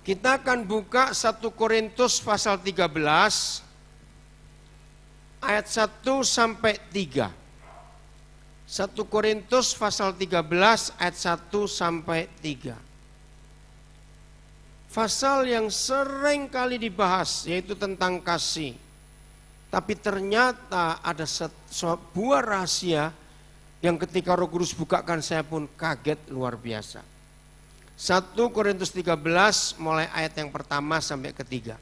Kita akan buka 1 Korintus pasal 13 ayat 1 sampai 3. 1 Korintus pasal 13 ayat 1 sampai 3. Pasal yang sering kali dibahas yaitu tentang kasih. Tapi ternyata ada sebuah rahasia yang ketika Roh Kudus bukakan saya pun kaget luar biasa. 1 Korintus 13 mulai ayat yang pertama sampai ketiga.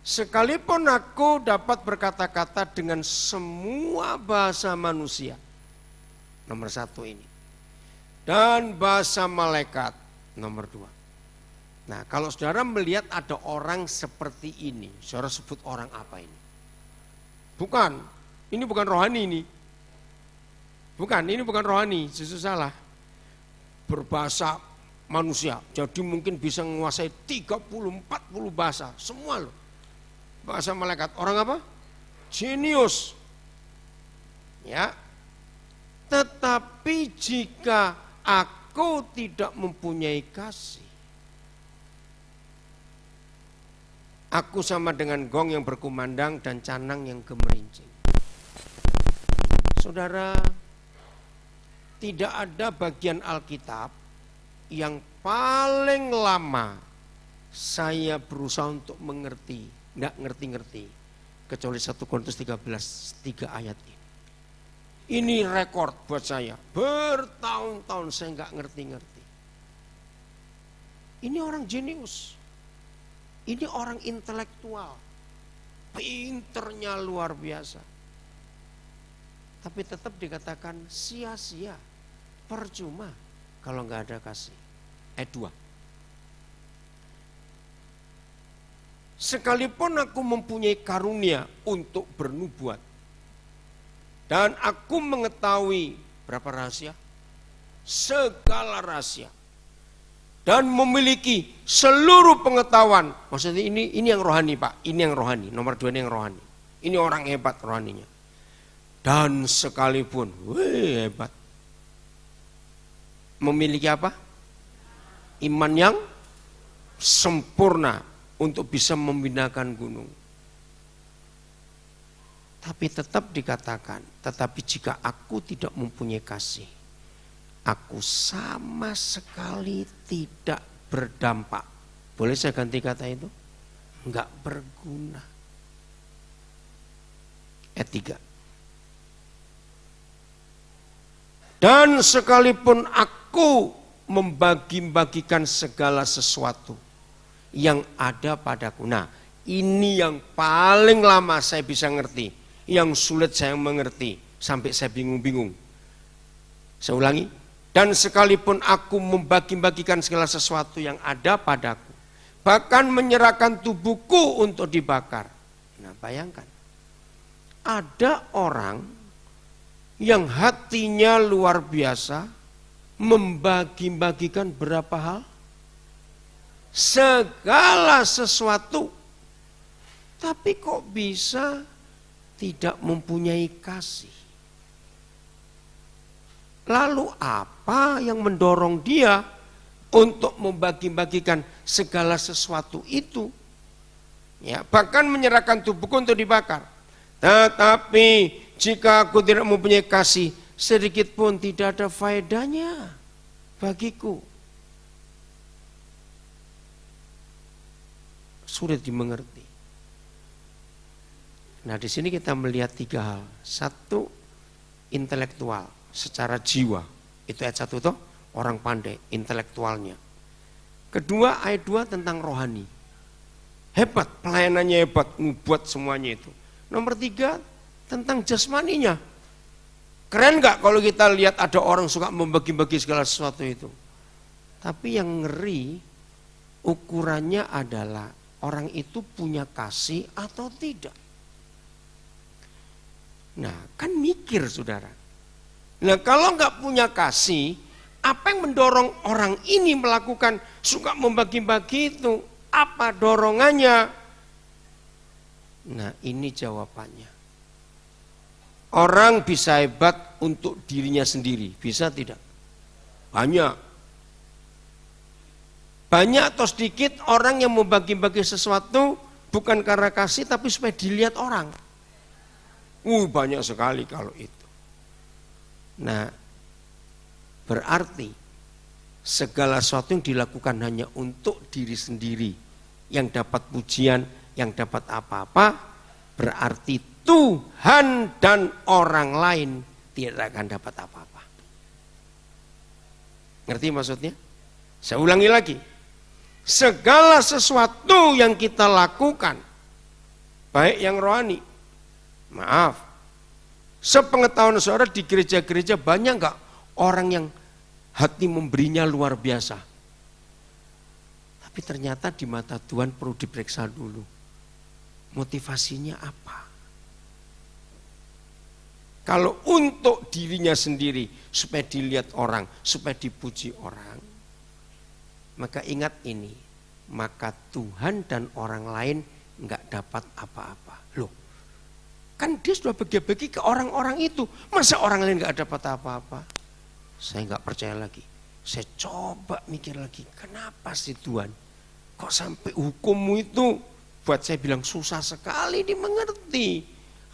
Sekalipun aku dapat berkata-kata dengan semua bahasa manusia, nomor 1 ini, dan bahasa malaikat, nomor 2. Nah, kalau saudara melihat ada orang seperti ini, saudara sebut orang apa ini? Bukan, ini bukan rohani ini. Bukan, ini bukan rohani, justru salah. Berbahasa manusia, jadi mungkin bisa menguasai 30-40 bahasa, semua loh. Bahasa malaikat, orang apa? Jenius. Ya. Tetapi jika aku tidak mempunyai kasih, aku sama dengan gong yang berkumandang dan canang yang gemerincing. Saudara, tidak ada bagian Alkitab yang paling lama saya berusaha untuk mengerti, enggak ngerti-ngerti, kecuali 1 Korintus 13, 3 ayat ini. Ini rekor buat saya, bertahun-tahun saya enggak ngerti-ngerti. Ini orang jenius, ini orang intelektual, pinternya luar biasa. Tapi tetap dikatakan sia-sia, percuma kalau enggak ada kasih. Ayat 2. Sekalipun aku mempunyai karunia untuk bernubuat dan aku mengetahui berapa rahasia? Segala rahasia. Dan memiliki seluruh pengetahuan. Maksudnya ini yang rohani, Pak. Ini yang rohani. Nomor 2 ini yang rohani. Ini orang hebat rohaninya. Dan sekalipun, hebat. Memiliki apa? Iman yang sempurna untuk bisa membinakan gunung. Tapi tetap dikatakan, tetapi jika aku tidak mempunyai kasih, aku sama sekali tidak berdampak. Boleh saya ganti kata itu? Enggak berguna. Ayat 3. Dan sekalipun aku membagi-bagikan segala sesuatu yang ada padaku. Nah, ini yang paling lama saya bisa ngerti, yang sulit saya mengerti, sampai saya bingung-bingung. Saya ulangi, dan sekalipun aku membagi-bagikan segala sesuatu yang ada padaku, bahkan menyerahkan tubuhku untuk dibakar. Nah, bayangkan, ada orang yang hatinya luar biasa, membagi-bagikan berapa hal? Segala sesuatu. Tapi kok bisa tidak mempunyai kasih? Lalu apa yang mendorong dia untuk membagi-bagikan segala sesuatu itu? Ya, bahkan menyerahkan tubuhku untuk dibakar. Tetapi jika aku tidak mempunyai kasih, sedikit pun tidak ada faedahnya bagiku. Sulit dimengerti. Nah, di sini kita melihat 3 hal. 1, intelektual, secara jiwa. Itu ayat 1 toh, orang pandai, intelektualnya. Kedua, ayat 2 tentang rohani. Hebat, pelayanannya hebat, membuat semuanya itu. Nomor 3, tentang jasmaninya. Keren gak kalau kita lihat ada orang suka membagi-bagi segala sesuatu itu. Tapi yang ngeri, ukurannya adalah orang itu punya kasih atau tidak. Nah, kan mikir saudara. Nah, kalau gak punya kasih, apa yang mendorong orang ini melakukan suka membagi-bagi itu? Apa dorongannya? Nah, ini jawabannya. Orang bisa hebat untuk dirinya sendiri, bisa tidak? Banyak. Banyak atau sedikit orang yang membagi-bagi sesuatu bukan karena kasih tapi supaya dilihat orang. Banyak sekali kalau itu. Nah, berarti segala sesuatu yang dilakukan hanya untuk diri sendiri, yang dapat pujian, yang dapat apa-apa, berarti Tuhan dan orang lain tidak akan dapat apa-apa. Ngerti maksudnya? Saya ulangi lagi. Segala sesuatu yang kita lakukan, baik yang rohani, maaf, sepengetahuan saudara di gereja-gereja banyak enggak orang yang hati memberinya luar biasa. Tapi ternyata di mata Tuhan perlu diperiksa dulu. Motivasinya apa? Kalau untuk dirinya sendiri, supaya dilihat orang, supaya dipuji orang, maka ingat ini, maka Tuhan dan orang lain enggak dapat apa-apa. Loh, kan dia sudah bagi-bagi ke orang-orang itu, masa orang lain enggak dapat apa-apa? Saya enggak percaya lagi. Saya coba mikir lagi, kenapa sih Tuhan? Kok sampai hukummu itu buat saya bilang susah sekali dimengerti.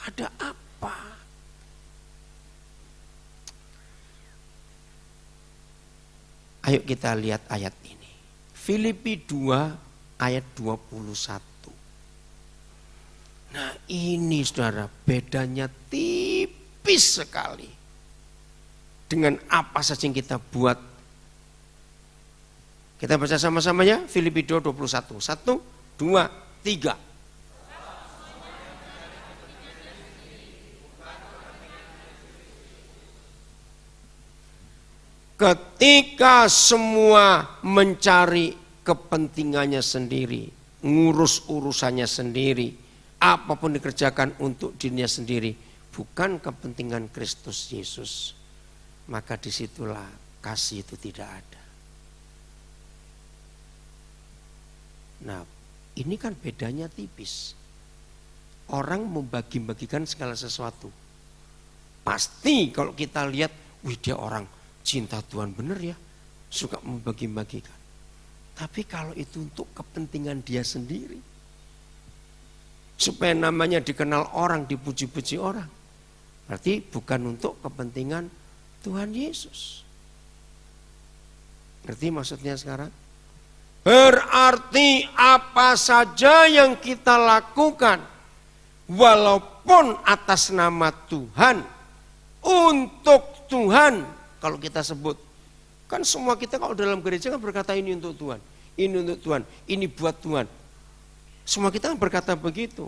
Ada apa? Ayo kita lihat ayat ini. Filipi 2 ayat 21. Nah ini saudara, bedanya tipis sekali dengan apa saja yang kita buat. Kita baca sama-sama ya, Filipi 2:21. 1, 2, 3. Ketika semua mencari kepentingannya sendiri, ngurus urusannya sendiri, apapun dikerjakan untuk dirinya sendiri, bukan kepentingan Kristus Yesus, maka disitulah kasih itu tidak ada. Nah, ini kan bedanya tipis. Orang membagi-bagikan segala sesuatu. Pasti kalau kita lihat, wih dia orang cinta Tuhan benar ya, suka membagi-bagikan. Tapi kalau itu untuk kepentingan dia sendiri, supaya namanya dikenal orang, dipuji-puji orang, berarti bukan untuk kepentingan Tuhan Yesus. Ngerti maksudnya sekarang? Berarti apa saja yang kita lakukan, walaupun atas nama Tuhan, untuk Tuhan, kalau kita sebut, kan semua kita kalau dalam gereja kan berkata ini untuk Tuhan, ini untuk Tuhan, ini buat Tuhan. Semua kita kan berkata begitu.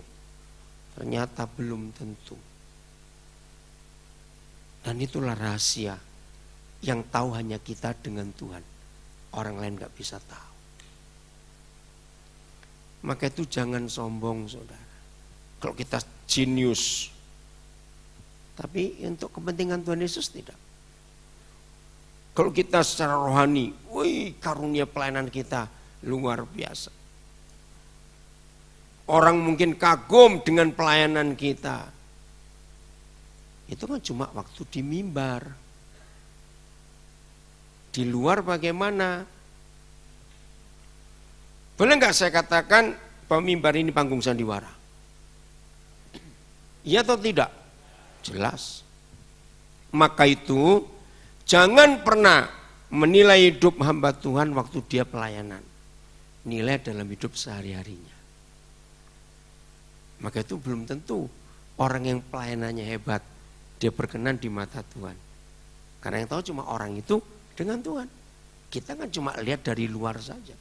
Ternyata belum tentu. Dan itulah rahasia yang tahu hanya kita dengan Tuhan. Orang lain gak bisa tahu. Maka itu jangan sombong saudara. Kalau kita jenius. Tapi untuk kepentingan Tuhan Yesus tidak. Kalau kita secara rohani, wih karunia pelayanan kita luar biasa. Orang mungkin kagum dengan pelayanan kita. Itu kan cuma waktu di mimbar. Di luar bagaimana? Boleh nggak saya katakan bahwa mimbar ini panggung sandiwara? Iya atau tidak? Jelas. Maka itu jangan pernah menilai hidup hamba Tuhan waktu dia pelayanan. Nilai dalam hidup sehari-harinya. Maka itu belum tentu orang yang pelayanannya hebat, dia berkenan di mata Tuhan. Karena yang tahu cuma orang itu dengan Tuhan. Kita kan cuma lihat dari luar saja.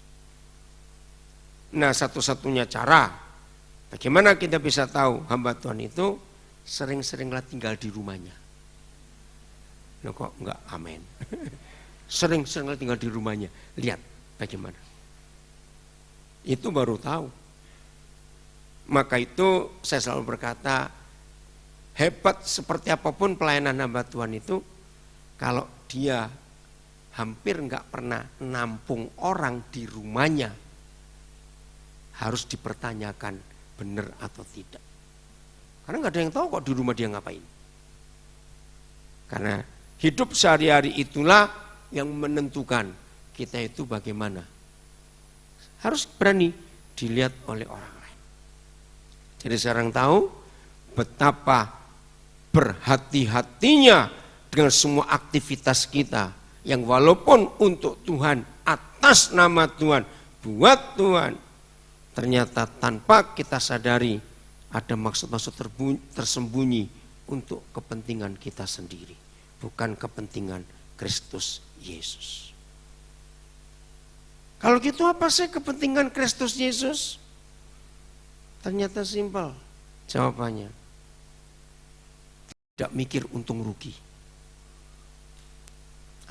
Nah satu-satunya cara, bagaimana kita bisa tahu hamba Tuhan itu sering-seringlah tinggal di rumahnya. Nah kok enggak amin. Sering-seringlah tinggal di rumahnya. Lihat bagaimana. Itu baru tahu. Maka itu saya selalu berkata, hebat seperti apapun pelayanan hamba Tuhan itu, kalau dia hampir enggak pernah nampung orang di rumahnya, harus dipertanyakan benar atau tidak. Karena enggak ada yang tahu kok di rumah dia ngapain. Karena hidup sehari-hari itulah yang menentukan kita itu bagaimana harus berani dilihat oleh orang lain. Jadi sekarang tahu betapa berhati-hatinya dengan semua aktivitas kita yang walaupun untuk Tuhan, atas nama Tuhan, buat Tuhan, ternyata tanpa kita sadari ada maksud-maksud tersembunyi untuk kepentingan kita sendiri, bukan kepentingan Kristus Yesus. Kalau gitu apa sih kepentingan Kristus Yesus? Ternyata simpel jawabannya. Tidak mikir untung rugi.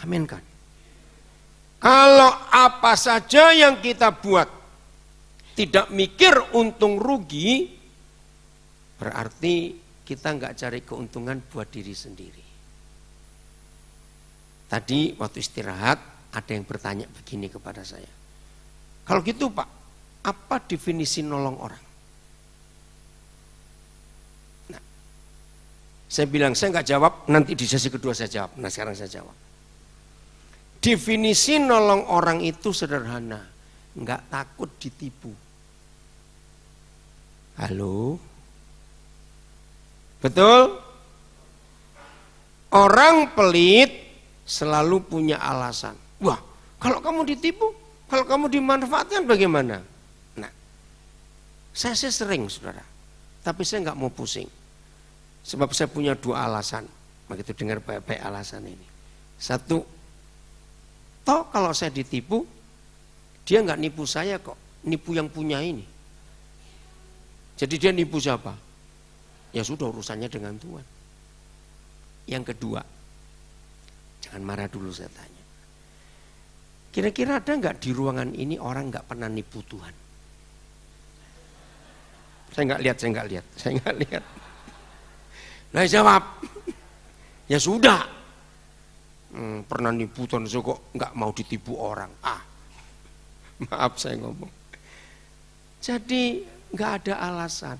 Amin kan? Kalau apa saja yang kita buat tidak mikir untung rugi, berarti kita nggak cari keuntungan buat diri sendiri. Tadi waktu istirahat ada yang bertanya begini kepada saya. Kalau gitu Pak, apa definisi nolong orang? Nah, saya bilang saya nggak jawab, nanti di sesi kedua saya jawab. Nah sekarang saya jawab. Definisi nolong orang itu sederhana, nggak takut ditipu. Halo? Betul? Orang pelit selalu punya alasan. Wah, kalau kamu ditipu, kalau kamu dimanfaatkan bagaimana? Nah, saya sering saudara, tapi saya nggak mau pusing. Sebab saya punya dua alasan. Begitu dengar baik-baik alasan ini. Satu, toh kalau saya ditipu, dia nggak nipu saya kok, nipu yang punya ini. Jadi dia nipu siapa? Ya sudah urusannya dengan Tuhan. Yang kedua, jangan marah dulu saya tanya. Kira-kira ada nggak di ruangan ini orang nggak pernah nipu Tuhan? Saya nggak lihat. Nah jawab, ya sudah. Pernah nipu Tuhan, saya kok nggak mau ditipu orang. Maaf saya ngomong. Jadi nggak ada alasan.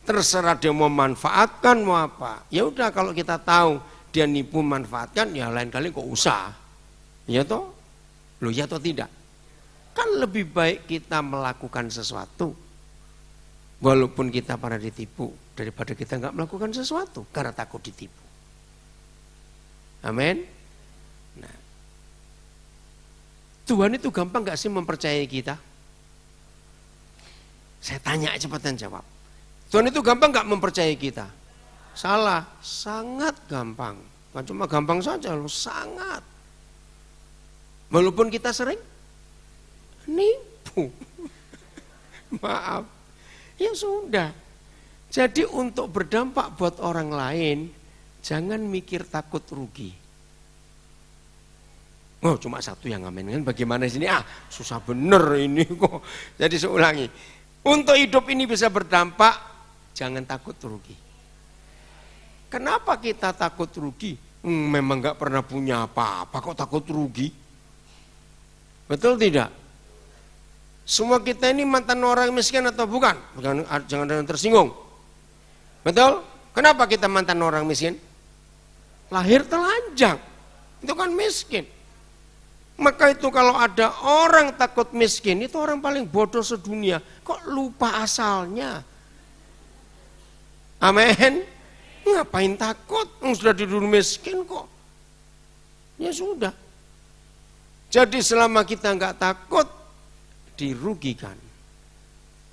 Terserah dia mau manfaatkan mau apa. Ya udah kalau kita tahu dia nipu manfaatkan, ya lain kali kok usah. Ya toh? Loh ya toh tidak? Kan lebih baik kita melakukan sesuatu walaupun kita pernah ditipu daripada kita nggak melakukan sesuatu karena takut ditipu. Amin. Nah, Tuhan itu gampang nggak sih mempercayai kita? Saya tanya cepetan jawab. Tuhan itu gampang nggak mempercayai kita? Salah, sangat gampang. Bukan cuma gampang saja loh, sangat. Walaupun kita sering nipu. Maaf. Ya sudah. Jadi untuk berdampak buat orang lain, jangan mikir takut rugi. Oh cuma satu yang amin kan bagaimana sini? Susah bener ini kok. Jadi saya ulangi. Untuk hidup ini bisa berdampak, jangan takut rugi. Kenapa kita takut rugi? Memang gak pernah punya apa-apa kok takut rugi? Betul tidak? Semua kita ini mantan orang miskin atau bukan? Jangan ada yang tersinggung. Betul? Kenapa kita mantan orang miskin? Lahir telanjang. Itu kan miskin. Maka itu kalau ada orang takut miskin, itu orang paling bodoh sedunia. Kok lupa asalnya? Amin. Ngapain takut? Sudah tidur miskin kok. Ya sudah. Jadi selama kita nggak takut dirugikan,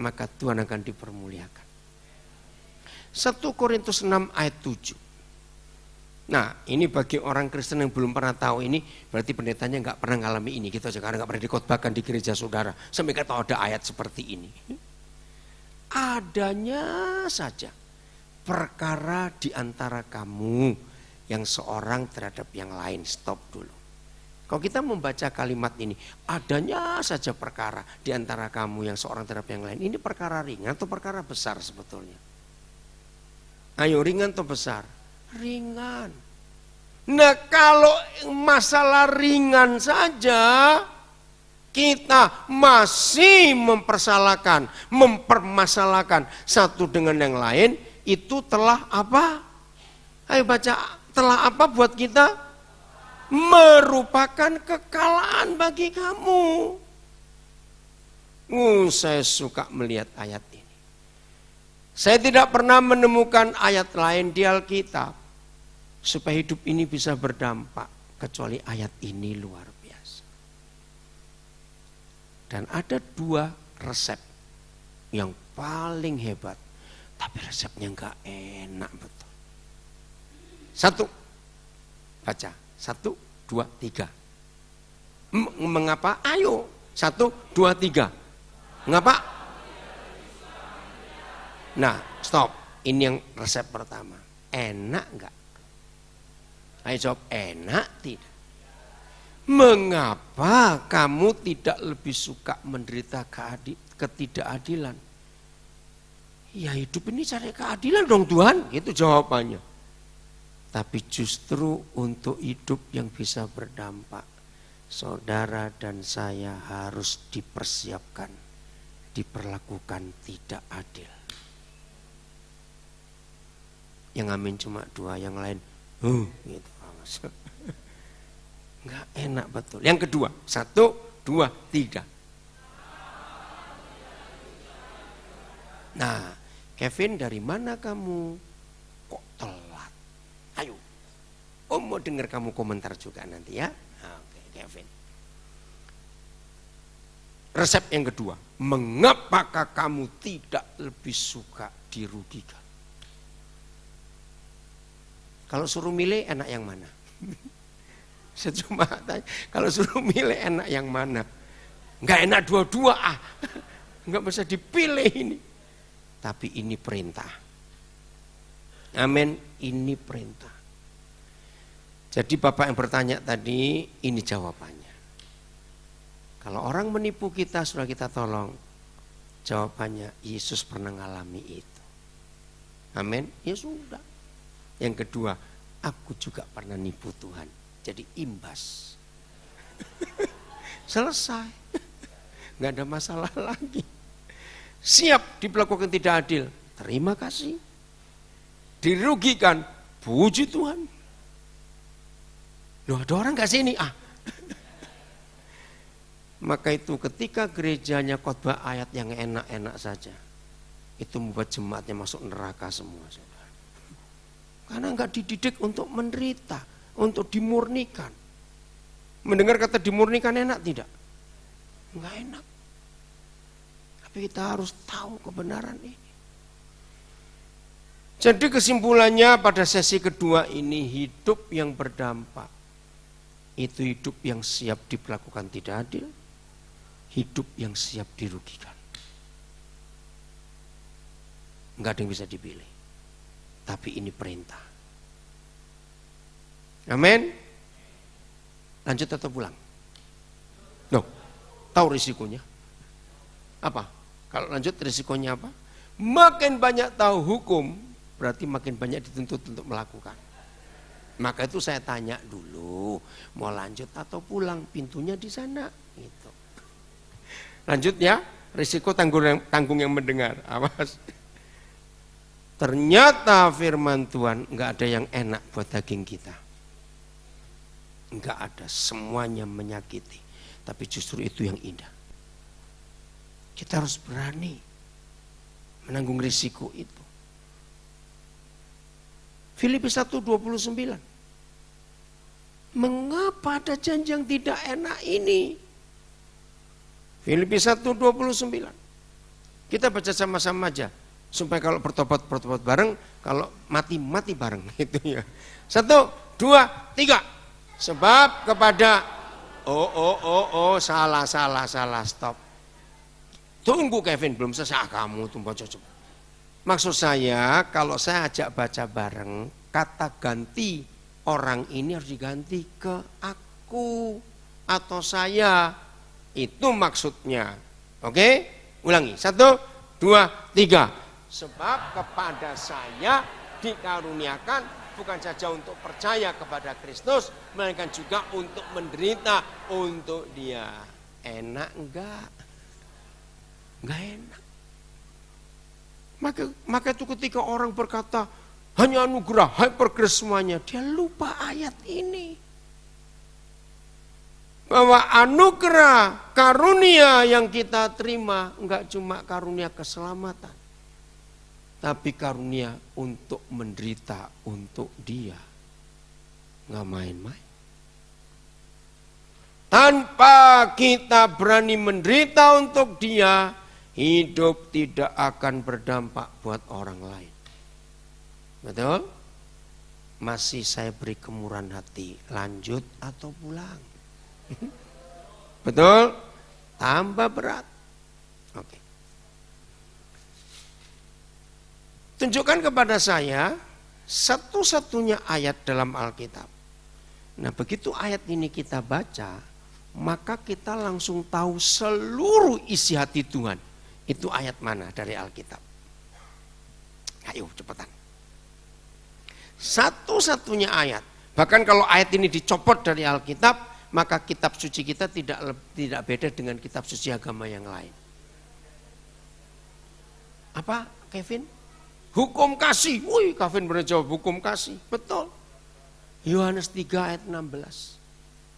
maka Tuhan akan dipermuliakan. 1 Korintus 6 ayat 7. Nah ini bagi orang Kristen yang belum pernah tahu ini, berarti pendetanya nggak pernah ngalami ini gitu aja, karena nggak pernah dikhotbahkan di gereja saudara. Sampai nggak tahu ada ayat seperti ini. Adanya saja perkara di antara kamu yang seorang terhadap yang lain. Stop dulu. Kalau kita membaca kalimat ini, adanya saja perkara di antara kamu yang seorang terhadap yang lain. Ini perkara ringan atau perkara besar sebetulnya? Ayo ringan atau besar? Ringan. Nah kalau masalah ringan saja kita masih mempermasalahkan satu dengan yang lain, itu telah apa? Ayo baca, telah apa buat kita? Merupakan kekalahan bagi kamu. Saya suka melihat ayat ini. Saya tidak pernah menemukan ayat lain di Alkitab supaya hidup ini bisa berdampak kecuali ayat ini luar biasa. Dan ada 2 resep yang paling hebat, tapi resepnya enggak enak betul. 1, baca. 1, 2, 3. Mengapa? Ayo. 1, 2, 3. Mengapa? Nah, stop. Ini yang resep pertama. Enak enggak? Ayo jawab, enak tidak? Mengapa kamu tidak lebih suka menderita ketidakadilan? Ya hidup ini cari keadilan dong Tuhan, gitu jawabannya. Tapi justru untuk hidup yang bisa berdampak, saudara dan saya harus dipersiapkan, diperlakukan tidak adil. Yang amin cuma 2, yang lain gitu. Enggak enak betul. Yang kedua, 1, 2, 3. Nah, Kevin dari mana kamu? Kok telat? Ayo, mau dengar kamu komentar juga nanti ya. Oke, Kevin. Resep yang kedua, mengapakah kamu tidak lebih suka dirugikan? Kalau suruh milih enak yang mana? Saya cuma tanya, kalau suruh milih enak yang mana? Enggak enak dua-dua enggak bisa dipilih ini. Tapi ini perintah. Amin, ini perintah. Jadi Bapak yang bertanya tadi, ini jawabannya. Kalau orang menipu kita, sudah kita tolong. Jawabannya, Yesus pernah ngalami itu. Amin, ya sudah. Yang kedua, aku juga pernah nipu Tuhan. Jadi imbas. Selesai. Nggak ada masalah lagi. Siap diperlakukan tidak adil. Terima kasih. Dirugikan. Puji Tuhan. Loh ada orang nggak sini? Maka itu ketika gerejanya khotbah ayat yang enak-enak saja. Itu membuat jemaatnya masuk neraka semua. Karena enggak dididik untuk menderita, untuk dimurnikan. Mendengar kata dimurnikan enak tidak? Enggak enak. Tapi kita harus tahu kebenaran ini. Jadi kesimpulannya pada sesi kedua ini, hidup yang berdampak. Itu hidup yang siap diperlakukan tidak adil, hidup yang siap dirugikan. Enggak ada yang bisa dipilih. Tapi ini perintah. Amin. Lanjut atau pulang? No. Tahu risikonya? Apa? Kalau lanjut risikonya apa? Makin banyak tahu hukum, berarti makin banyak dituntut untuk melakukan. Maka itu saya tanya dulu, mau lanjut atau pulang? Pintunya di sana. Gitu. Lanjut ya, risiko tanggung yang mendengar. Awas. Ternyata firman Tuhan enggak ada yang enak buat daging kita. Enggak ada, semuanya menyakiti. Tapi justru itu yang indah. Kita harus berani menanggung risiko itu. Filipi 1:29. Mengapa ada janji yang tidak enak ini? Filipi 1:29. Kita baca sama-sama aja. Supaya kalau bertobat bareng, kalau mati bareng gitu ya. 1, 2, 3. Sebab kepada salah stop. Tunggu Kevin, belum selesai kamu tunggu coba. Maksud saya kalau saya ajak baca bareng, kata ganti orang ini harus diganti ke aku atau saya. Itu maksudnya. Oke? Ulangi. 1, 2, 3. Sebab kepada saya dikaruniakan bukan saja untuk percaya kepada Kristus, melainkan juga untuk menderita untuk Dia. Enak enggak? Enggak enak. Maka itu ketika orang berkata hanya anugerah, hyper grace semuanya, dia lupa ayat ini. bahwa anugerah karunia yang kita terima enggak cuma karunia keselamatan, tapi karunia untuk menderita untuk Dia. Enggak main-main. Tanpa kita berani menderita untuk Dia, hidup tidak akan berdampak buat orang lain. Betul? Masih saya beri kemurahan hati, lanjut atau pulang? Betul? Tambah berat. Oke. Tunjukkan kepada saya satu-satunya ayat dalam Alkitab. Nah, begitu ayat ini kita baca, maka kita langsung tahu seluruh isi hati Tuhan. Itu ayat mana dari Alkitab? Ayo cepetan. Satu-satunya ayat. Bahkan kalau ayat ini dicopot dari Alkitab, maka kitab suci kita tidak beda dengan kitab suci agama yang lain. Apa, Kevin? Hukum kasih. Wih, Kevin benar jawab hukum kasih. Betul. Yohanes 3 ayat 16.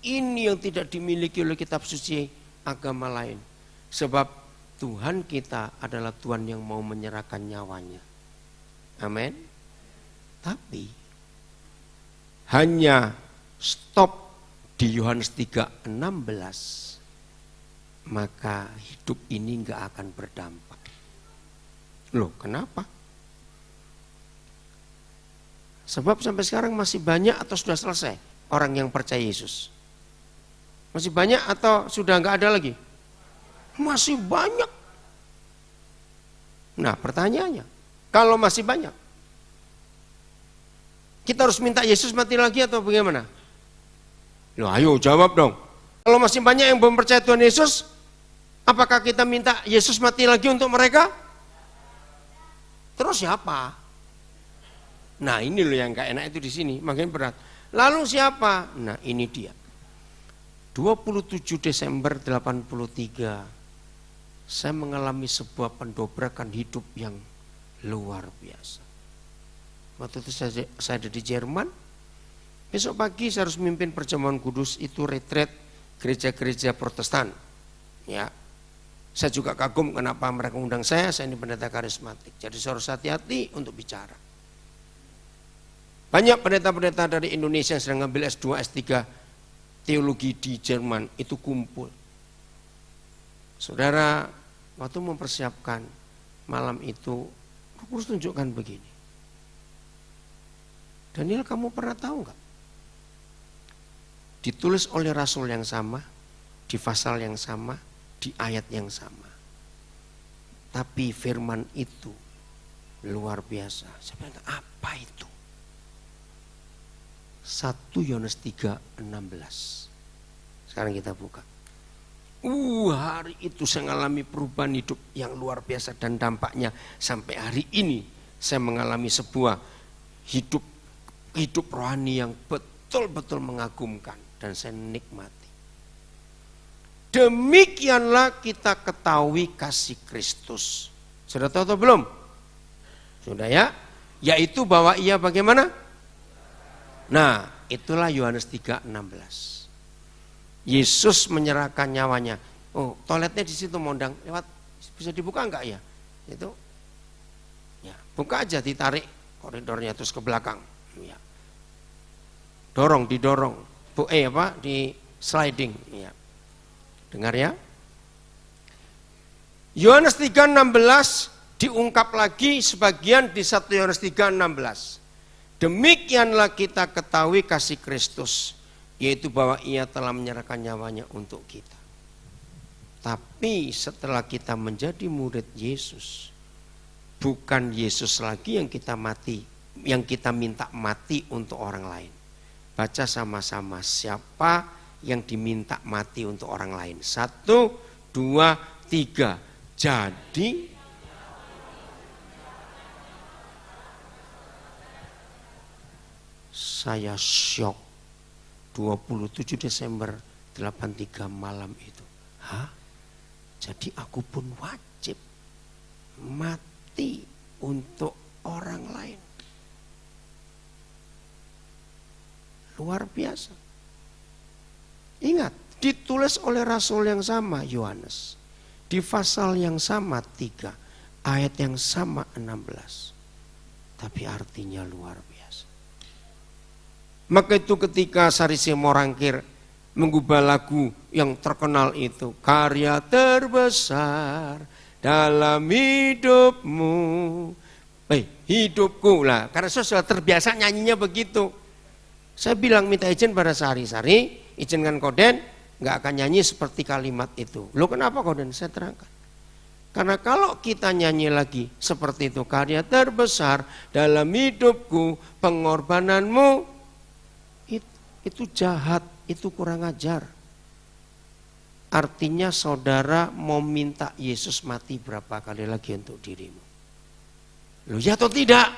Ini yang tidak dimiliki oleh kitab suci agama lain. Sebab Tuhan kita adalah Tuhan yang mau menyerahkan nyawanya. Amin. Tapi hanya stop di Yohanes 3:16, maka hidup ini enggak akan berdampak. Loh, kenapa? Sebab sampai sekarang masih banyak atau sudah selesai orang yang percaya Yesus? Masih banyak atau sudah enggak ada lagi? Masih banyak. Nah, pertanyaannya, kalau masih banyak, kita harus minta Yesus mati lagi atau bagaimana? Loh, ayo jawab dong. Kalau masih banyak yang belum percaya Tuhan Yesus, apakah kita minta Yesus mati lagi untuk mereka? Terus siapa? Nah, ini loh yang gak enak itu di sini, makin berat. Lalu siapa? Nah, ini dia. 27 Desember 83, saya mengalami sebuah pendobrakan hidup yang luar biasa. Waktu itu saya ada di Jerman. Besok pagi saya harus memimpin perjamuan kudus, itu retret gereja-gereja Protestan. Ya, saya juga kagum kenapa mereka undang saya ini pendeta karismatik. Jadi saya harus hati-hati untuk bicara. Banyak pendeta-pendeta dari Indonesia yang sedang ngambil S2, S3 teologi di Jerman itu kumpul. Saudara, waktu mempersiapkan malam itu, aku harus tunjukkan begini. Daniel, kamu pernah tahu enggak? Ditulis oleh rasul yang sama, di pasal yang sama, di ayat yang sama. Tapi firman itu luar biasa. Saya bilang, apa itu? 1 Yohanes 3:16. Sekarang kita buka. Hari itu saya mengalami perubahan hidup yang luar biasa, dan dampaknya sampai hari ini saya mengalami sebuah hidup rohani yang betul-betul mengagumkan dan saya nikmati. Demikianlah kita ketahui kasih Kristus. Sudah tahu atau belum? Sudah ya? Yaitu bahwa ia bagaimana? Nah, itulah Yohanes 3:16. Yesus menyerahkan nyawanya. Oh, toiletnya di situ, mondang lewat, bisa dibuka enggak ya? Itu, ya, buka aja, ditarik koridornya terus ke belakang. Ya. Didorong, di sliding. Ya. Dengar ya. Yohanes 3:16 diungkap lagi sebagian di 1 Yohanes 3:16. Demikianlah kita ketahui kasih Kristus, yaitu bahwa ia telah menyerahkan nyawanya untuk kita. Tapi setelah kita menjadi murid Yesus, bukan Yesus lagi yang kita minta mati untuk orang lain. Baca sama-sama, siapa yang diminta mati untuk orang lain? 1, 2, 3. Jadi saya syok 27 Desember 83 malam itu. Hah? Jadi aku pun wajib mati untuk orang lain. Luar biasa. Ingat, Ditulis oleh rasul yang sama, Yohanes. Di pasal yang sama 3, ayat yang sama 16. Tapi artinya luar biasa. Maka itu ketika Sarisih Morangkir mengubah lagu yang terkenal itu, karya terbesar dalam hidupmu, hidupku lah. Karena saya sudah terbiasa nyanyinya begitu. Saya bilang minta izin pada Sari-Sari, izinkan Koden, nggak akan nyanyi seperti kalimat itu. Loh kenapa Koden? Saya terangkan. Karena kalau kita nyanyi lagi seperti itu, karya terbesar dalam hidupku, pengorbananmu, itu jahat, itu kurang ajar. Artinya saudara mau minta Yesus mati berapa kali lagi untuk dirimu? Loh ya atau tidak?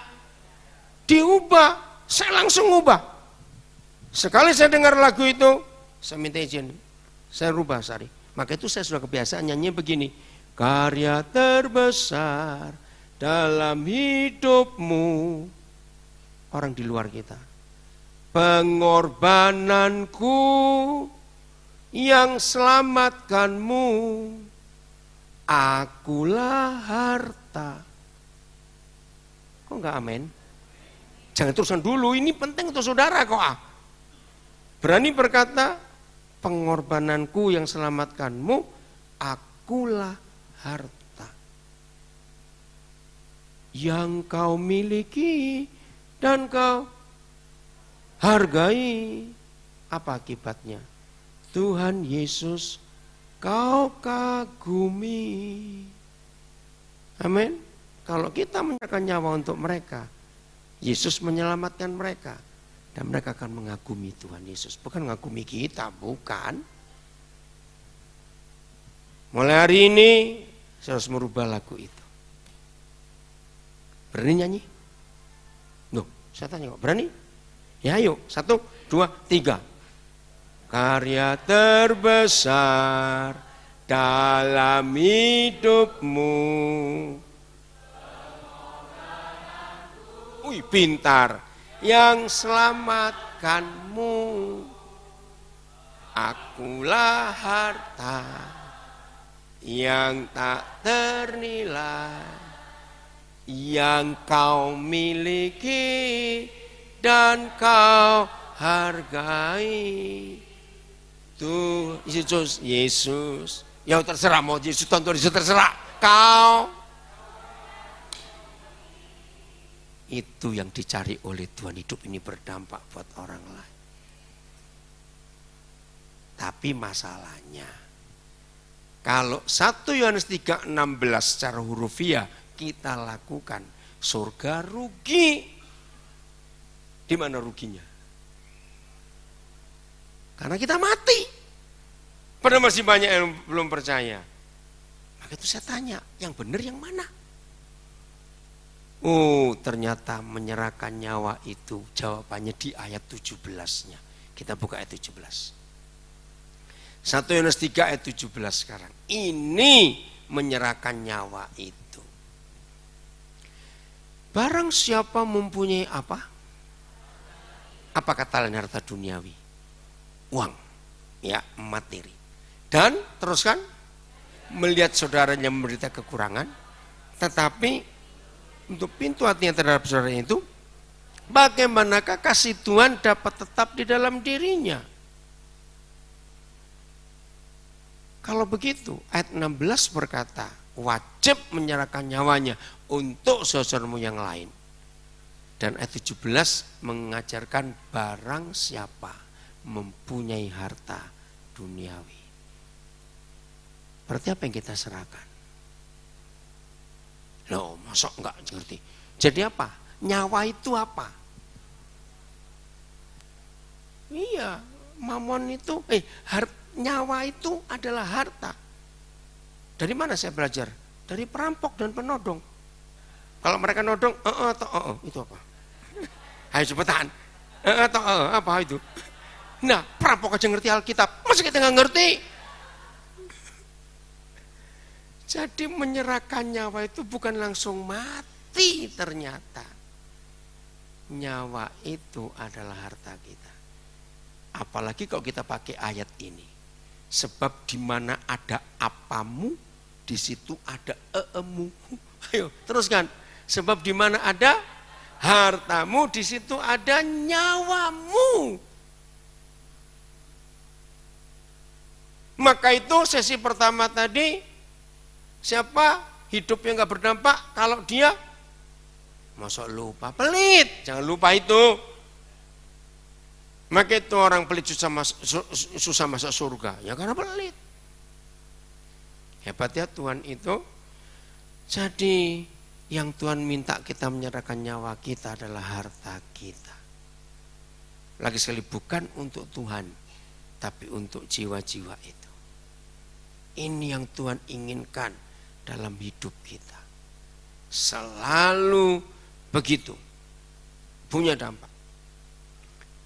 Diubah, saya langsung ubah. Sekali saya dengar lagu itu, saya minta izin, saya rubah Sari. Maka itu saya sudah kebiasaan nyanyi begini. Karya terbesar dalam hidupmu. Orang di luar kita. Pengorbananku yang selamatkanmu. Akulah harta. Kok enggak amin? Jangan terusan dulu, ini penting untuk saudara kok. Berani berkata, pengorbananku yang selamatkanmu, akulah harta yang kau miliki dan kau hargai. Apa akibatnya? Tuhan Yesus kau kagumi. Amin. Kalau kita menyerahkan nyawa untuk mereka, Yesus menyelamatkan mereka. Dan mereka akan mengagumi Tuhan Yesus. Bukan mengagumi kita, bukan. Mulai hari ini saya harus merubah lagu itu. Berani nyanyi? Loh, saya tanya kok, berani? Ya ayo, 1, 2, 3. Karya terbesar dalam hidupmu. Wih, pintar. Yang selamatkanmu, akulah harta yang tak ternilai, yang kau miliki dan kau hargai. Tuh Yesus, ya terserah mau Yesus tonton Yesus terserah kau. Itu yang dicari oleh Tuhan, hidup ini berdampak buat orang lain. Tapi masalahnya, kalau 1 Yohanes 3:16 secara hurufiah kita lakukan, surga rugi. Di mana ruginya? Karena kita mati. Padahal masih banyak yang belum percaya. Maka itu saya tanya, yang benar yang mana? Oh, ternyata menyerahkan nyawa itu jawabannya di ayat 17-nya. Kita buka ayat 17. 1 Yohanes 3 ayat 17 sekarang. Ini menyerahkan nyawa itu. Barang siapa mempunyai apa? Apa kata lain harta duniawi? Uang, ya, materi. Dan teruskan melihat saudaranya menderita kekurangan, tetapi untuk pintu hatinya terhadap saudaranya itu, bagaimanakah kasih Tuhan dapat tetap di dalam dirinya? Kalau begitu, ayat 16 berkata, wajib menyerahkan nyawanya untuk saudaramu yang lain. Dan ayat 17 mengajarkan barang siapa mempunyai harta duniawi. Berarti apa yang kita serahkan? Loh, masa enggak ngerti? Jadi apa? Nyawa itu apa? Iya, mamon itu, nyawa itu adalah harta. Dari mana saya belajar? Dari perampok dan penodong. Kalau mereka nodong, atau itu apa? Ayo cepetan. Atau apa itu? Nah, perampok aja ngerti Alkitab, masa kita nggak ngerti? Jadi menyerahkan nyawa itu bukan langsung mati ternyata. Nyawa itu adalah harta kita. Apalagi kalau kita pakai ayat ini. Sebab di mana ada apamu, di situ ada eemu. Ayo, teruskan. Sebab di mana ada hartamu, di situ ada nyawamu. Maka itu sesi pertama tadi, siapa hidupnya nggak berdampak kalau dia masa lupa, pelit. Jangan lupa itu. Maka itu orang pelit susah masuk surga, ya karena pelit. Hebatnya Tuhan itu. Jadi yang Tuhan minta kita menyerahkan nyawa kita adalah harta kita. Lagi sekali bukan untuk Tuhan, tapi untuk jiwa-jiwa itu. Ini yang Tuhan inginkan dalam hidup kita. Selalu begitu. Punya dampak.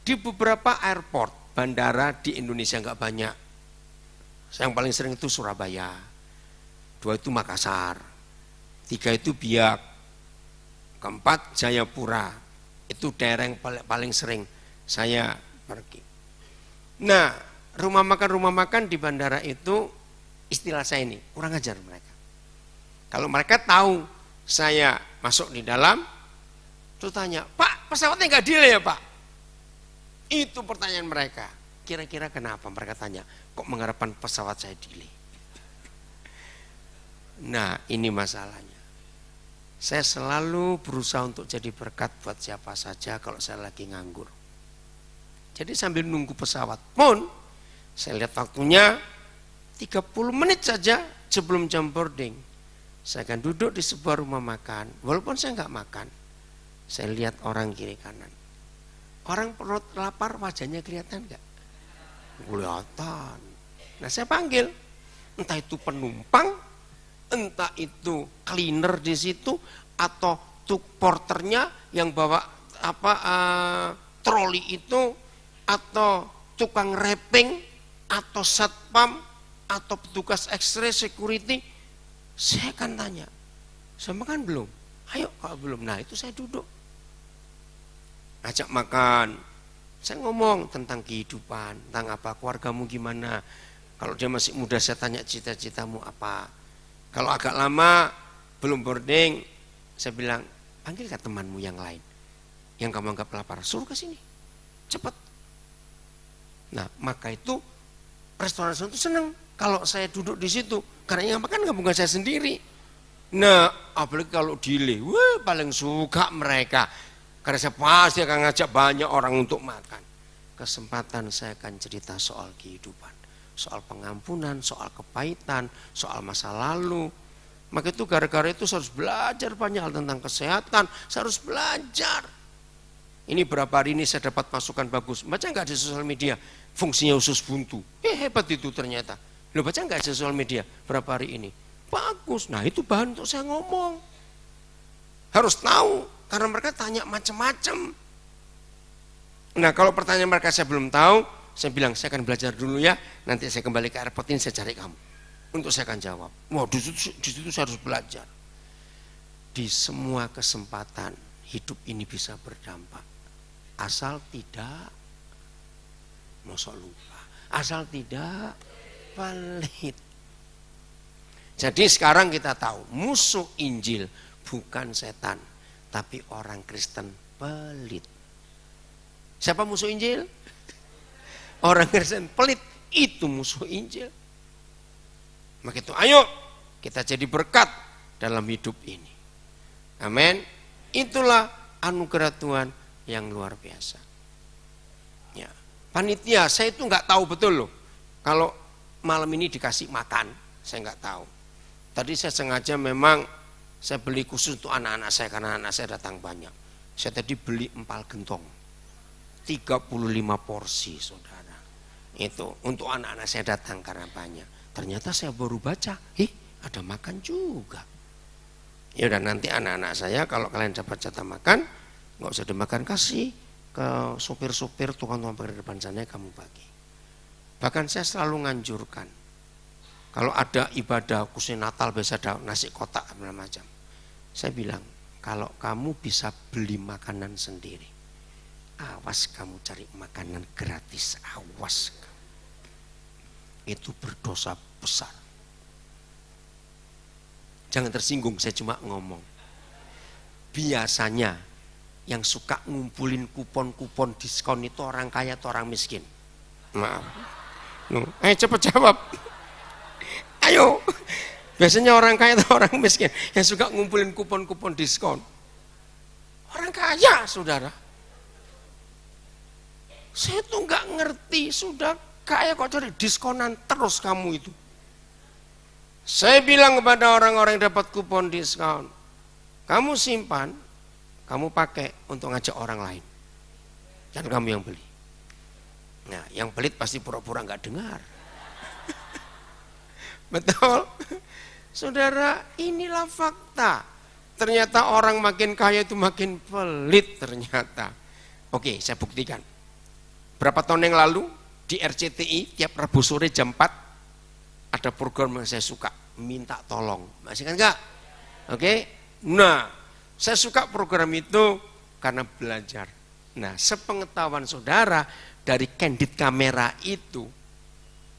Di beberapa airport, bandara di Indonesia nggak banyak. Yang paling sering itu Surabaya. 2 itu Makassar. 3 itu Biak, 4 Jayapura. Itu daerah yang paling sering saya pergi. Nah, rumah makan di bandara itu, istilah saya ini, kurang ajar mereka. Kalau mereka tahu saya masuk di dalam, terus tanya, Pak, pesawatnya nggak delay ya Pak? Itu pertanyaan mereka. Kira-kira kenapa mereka tanya, kok mengharapkan pesawat saya delay? Nah, ini masalahnya. Saya selalu berusaha untuk jadi berkat buat siapa saja kalau saya lagi nganggur. Jadi sambil nunggu pesawat pun, saya lihat waktunya 30 menit saja sebelum jam boarding. Saya akan duduk di sebuah rumah makan, walaupun saya nggak makan. Saya lihat orang kiri kanan. Orang perut lapar wajahnya kelihatan nggak? Kelihatan. Nah saya panggil, entah itu penumpang, entah itu cleaner di situ atau porternya yang bawa troli itu, atau tukang wrapping, atau satpam, atau petugas X-ray security, saya akan tanya, saya makan belum? Ayo kalau belum, nah itu saya duduk, ajak makan, saya ngomong tentang kehidupan, tentang apa, keluargamu gimana. Kalau dia masih muda saya tanya cita-citamu apa. Kalau agak lama belum boarding, saya bilang panggilkan temanmu yang lain, yang kamu anggap lapar, suruh ke sini, cepat. Nah maka itu restoran itu senang kalau saya duduk di situ, karena yang makan nggak bukan saya sendiri. Nah apalagi kalau delay, wah paling suka mereka, karena saya pasti akan ngajak banyak orang untuk makan. Kesempatan saya akan cerita soal kehidupan, soal pengampunan, soal kepahitan, soal masa lalu. Maka itu gara-gara itu saya harus belajar banyak hal tentang kesehatan, saya harus belajar. Ini berapa hari ini saya dapat masukan bagus, baca nggak di sosial media, fungsinya usus buntu, hebat itu ternyata. Lo baca nggak di sosial media berapa hari ini, bagus. Nah itu bahan untuk saya ngomong, harus tahu, karena mereka tanya macam-macam. Nah kalau pertanyaan mereka saya belum tahu, saya bilang saya akan belajar dulu ya, nanti saya kembali ke airport ini saya cari kamu untuk saya akan jawab. Wah di situ saya harus belajar. Di semua kesempatan hidup ini bisa berdampak, asal tidak masa lupa, asal tidak pelit. Jadi sekarang kita tahu musuh Injil bukan setan, tapi orang Kristen pelit. Siapa musuh Injil? Orang Kristen pelit, itu musuh Injil. Maka itu ayo kita jadi berkat dalam hidup ini. Amin. Itulah anugerah Tuhan yang luar biasa. Ya, panitia saya itu nggak tahu betul loh. Kalau malam ini dikasih makan, saya nggak tahu. Tadi saya sengaja memang saya beli khusus untuk anak-anak saya karena anak saya datang banyak. Saya tadi beli empal gentong, 35 porsi saudara. Itu untuk anak-anak saya datang karena banyak. Ternyata saya baru baca, ada makan juga. Ya udah nanti anak-anak saya kalau kalian dapat jatah makan, nggak usah dimakan, kasih ke supir-supir tukang-tukang parkir depan sana, kamu bagi. Bahkan saya selalu nganjurkan, kalau ada ibadah khusus Natal biasa ada nasi kotak macam, saya bilang kalau kamu bisa beli makanan sendiri, awas kamu cari makanan gratis, awas. itu berdosa besar. Jangan tersinggung, saya cuma ngomong. Biasanya yang suka ngumpulin kupon-kupon diskon itu orang kaya atau orang miskin? Maaf. Ayo cepat jawab. Ayo. Biasanya orang kaya atau orang miskin yang suka ngumpulin kupon-kupon diskon? Orang kaya, saudara. Saya tuh nggak ngerti, sudah kaya kok cari diskonan terus kamu itu. Saya bilang kepada orang-orang yang dapat kupon diskon, kamu simpan, kamu pakai untuk ngajak orang lain. Jangan kamu yang beli. Nah, yang pelit pasti pura-pura nggak dengar. Betul? Saudara, inilah fakta. Ternyata orang makin kaya itu makin pelit ternyata. Oke, saya buktikan. Berapa tahun yang lalu di RCTI tiap Rabu sore jam 4 ada program yang saya suka, minta tolong. Masih kan enggak? Oke? Nah, saya suka program itu karena belajar. Nah, sepengetahuan saudara, dari candid kamera itu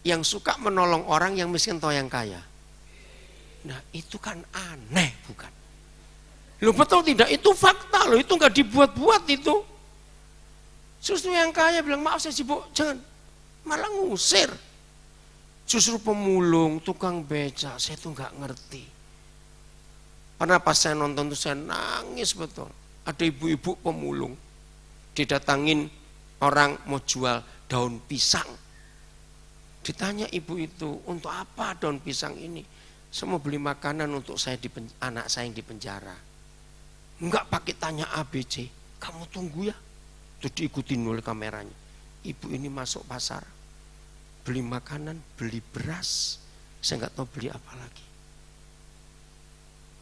yang suka menolong orang yang miskin atau yang kaya. Nah, itu kan aneh, bukan? Loh, betul tidak? Itu fakta loh, itu enggak dibuat-buat itu. Justru yang kaya bilang, maaf saya sibuk, jangan, malah ngusir. Justru pemulung, tukang beca, saya tuh nggak ngerti. Karena pas saya nonton tuh saya nangis betul. Ada ibu-ibu pemulung, didatangin orang mau jual daun pisang. Ditanya ibu itu, untuk apa daun pisang ini? Saya mau beli makanan untuk saya anak saya yang di penjara. Enggak pakai tanya ABC, kamu tunggu ya. Terus diikutin oleh kameranya. Ibu ini masuk pasar, beli makanan, beli beras, saya nggak tahu beli apa lagi.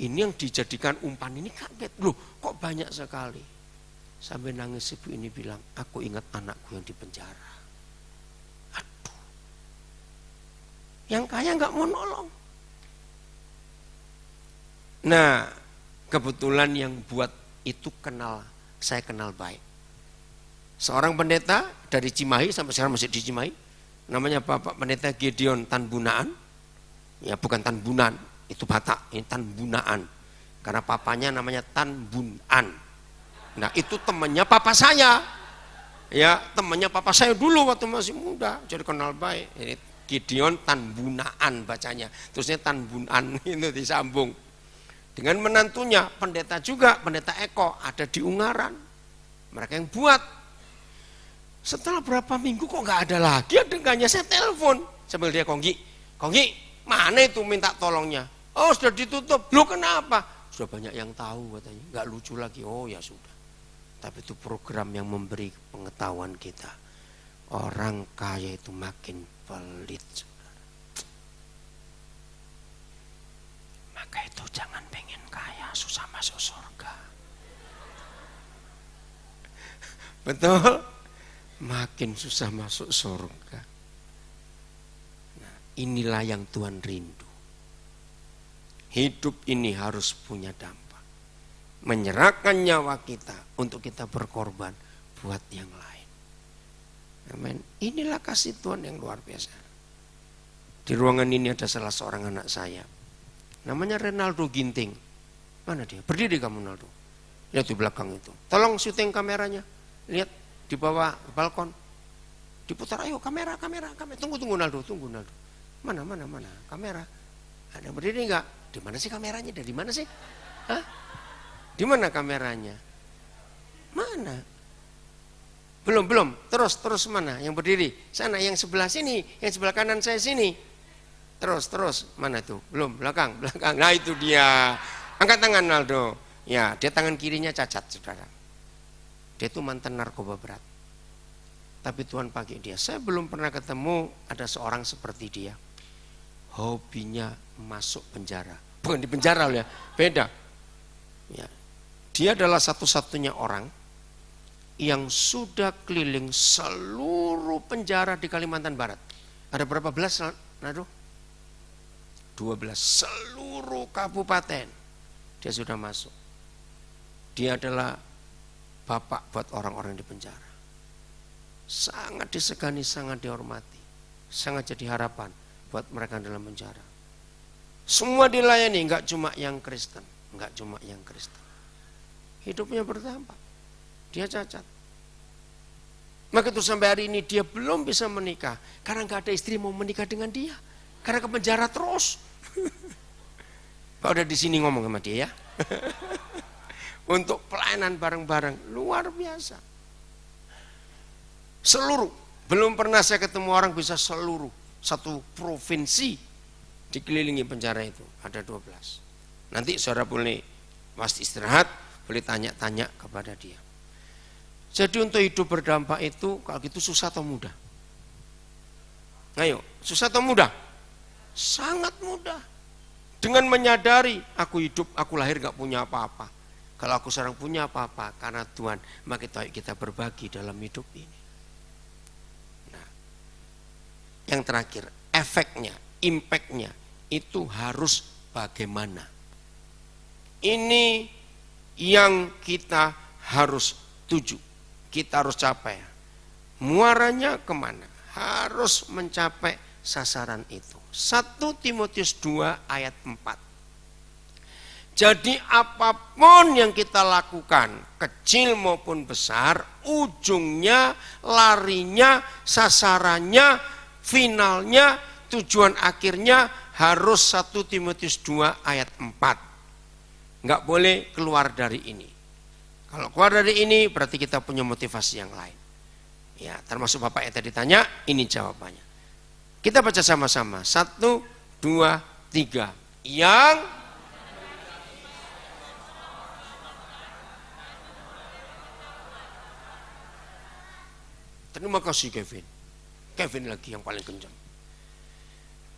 Ini yang dijadikan umpan ini kaget, loh kok banyak sekali. Sampai nangis ibu ini bilang, aku ingat anakku yang di penjara. Aduh, yang kaya nggak mau nolong. Nah, kebetulan yang buat itu saya kenal baik. Seorang pendeta dari Cimahi, sampai sekarang masih di Cimahi, namanya Bapak Pendeta Gideon Tanbunaan. Ya bukan Tanbunan, itu Batak, ini Tanbunaan. Karena papanya namanya Tanbunan. Nah itu temannya papa saya. Ya temannya papa saya dulu waktu masih muda, jadi kenal baik. Ini Gideon Tanbunaan bacanya. Terusnya Tanbunan itu disambung. Dengan menantunya, pendeta juga, pendeta Eko ada di Ungaran. Mereka yang buat. Setelah berapa minggu kok nggak ada lagi adegannya, saya telepon sambil dia Konggi, mana itu minta tolongnya? Oh sudah ditutup. Loh kenapa? Sudah banyak yang tahu katanya, nggak lucu lagi. Oh ya sudah. Tapi itu program yang memberi pengetahuan kita. Orang kaya itu makin pelit, saudara. Maka itu jangan pengen kaya, susah masuk surga. Betul? Makin susah masuk surga. Nah, inilah yang Tuhan rindu. Hidup ini harus punya dampak. Menyerahkan nyawa kita untuk kita berkorban buat yang lain. Amin. Inilah kasih Tuhan yang luar biasa. Di ruangan ini ada salah seorang anak saya. Namanya Renaldo Ginting. Mana dia? Berdiri kamu Renaldo. Lihat di belakang itu. Tolong syuting kameranya. Lihat. Di bawah balkon diputar, ayo kamera. Tunggu Naldo, mana kamera, ada berdiri enggak? Di mana sih kameranya? Dari mana sih? Hah? Di mana kameranya? Mana? Belum, terus mana? Yang berdiri sana, yang sebelah sini, yang sebelah kanan saya sini. Terus mana tuh? Belum, belakang. Nah itu dia. Angkat tangan Naldo. Ya, dia tangan kirinya cacat, saudara. Dia itu mantan narkoba berat. Tapi Tuhan pakai dia. Saya belum pernah ketemu ada seorang seperti dia. Hobinya masuk penjara. Bukan di penjara loh ya, beda. Ya. Dia adalah satu-satunya orang yang sudah keliling seluruh penjara di Kalimantan Barat. Ada berapa belas, Nado? 12. Seluruh kabupaten dia sudah masuk. Dia adalah bapak buat orang-orang di penjara. Sangat disegani, sangat dihormati. sangat jadi harapan buat mereka dalam penjara. Semua dilayani, enggak cuma yang Kristen, enggak cuma yang Kristen. Hidupnya berdampak. Dia cacat. Maka itu sampai hari ini dia belum bisa menikah karena enggak ada istri mau menikah dengan dia. Karena ke penjara terus. Pak udah di sini ngomong sama dia ya. Untuk pelayanan bareng-bareng luar biasa. Seluruh, belum pernah saya ketemu orang bisa seluruh satu provinsi dikelilingi penjara itu, ada 12. Nanti saudara boleh pas istirahat boleh tanya-tanya kepada dia. Jadi untuk hidup berdampak itu kalau gitu susah atau mudah? Ayo, susah atau mudah? Sangat mudah. Dengan menyadari aku hidup, aku lahir gak punya apa-apa. Kalau aku sekarang punya apa-apa karena Tuhan, maka kita berbagi dalam hidup ini. Nah, yang terakhir, efeknya, impactnya itu harus bagaimana. Ini yang kita harus tuju, kita harus capai. Muaranya kemana? Harus mencapai sasaran itu. 1 Timotius 2 ayat 4. Jadi apapun yang kita lakukan, kecil maupun besar, ujungnya, larinya, sasarannya, finalnya, tujuan akhirnya harus 1 Timotius 2 ayat 4. Enggak boleh keluar dari ini. Kalau keluar dari ini berarti kita punya motivasi yang lain. Ya, termasuk Bapak yang tadi tanya, ini jawabannya. Kita baca sama-sama. 1, 2, 3. Yang terima kasih Kevin. Kevin lagi yang paling kencang.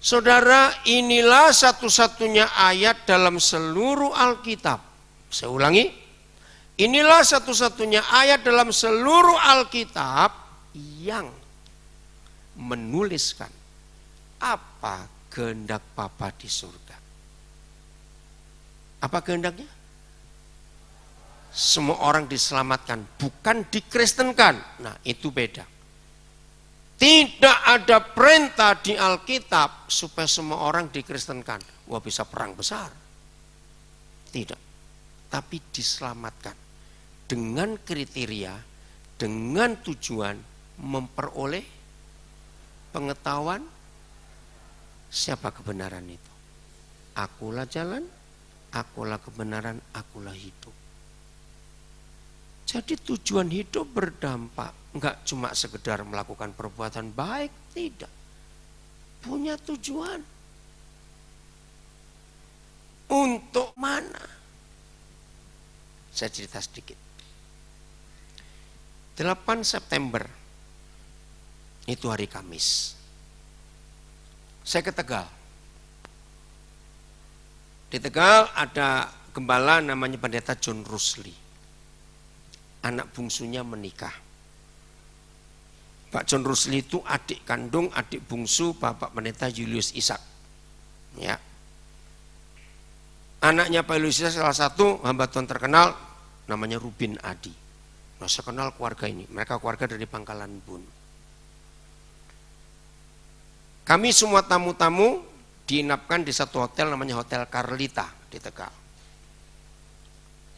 Saudara, inilah satu-satunya ayat dalam seluruh Alkitab. Saya ulangi. Inilah satu-satunya ayat dalam seluruh Alkitab yang menuliskan apa kehendak Bapa di surga. Apa kehendaknya? Semua orang diselamatkan, bukan dikristenkan. Nah, itu beda. Tidak ada perintah di Alkitab supaya semua orang dikristenkan. Wah, bisa perang besar. Tidak. Tapi diselamatkan. Dengan kriteria, dengan tujuan memperoleh pengetahuan siapa kebenaran itu. Akulah jalan, akulah kebenaran, akulah hidup. Jadi tujuan hidup berdampak, enggak cuma sekedar melakukan perbuatan baik, tidak. Punya tujuan. Untuk mana? Saya cerita sedikit. 8 September, itu hari Kamis. Saya ke Tegal. Di Tegal ada gembala namanya Pendeta John Rusli. Anak bungsunya menikah. Pak John Rusli itu adik kandung, adik bungsu Bapak Pendeta Julius Ishak. Ya. Anaknya Pak Julius Ishak salah satu hamba Tuhan terkenal namanya Rubin Adi. Nah, saya kenal keluarga ini. Mereka keluarga dari Pangkalan Bun. Kami semua tamu-tamu diinapkan di satu hotel namanya Hotel Carlita di Tegal.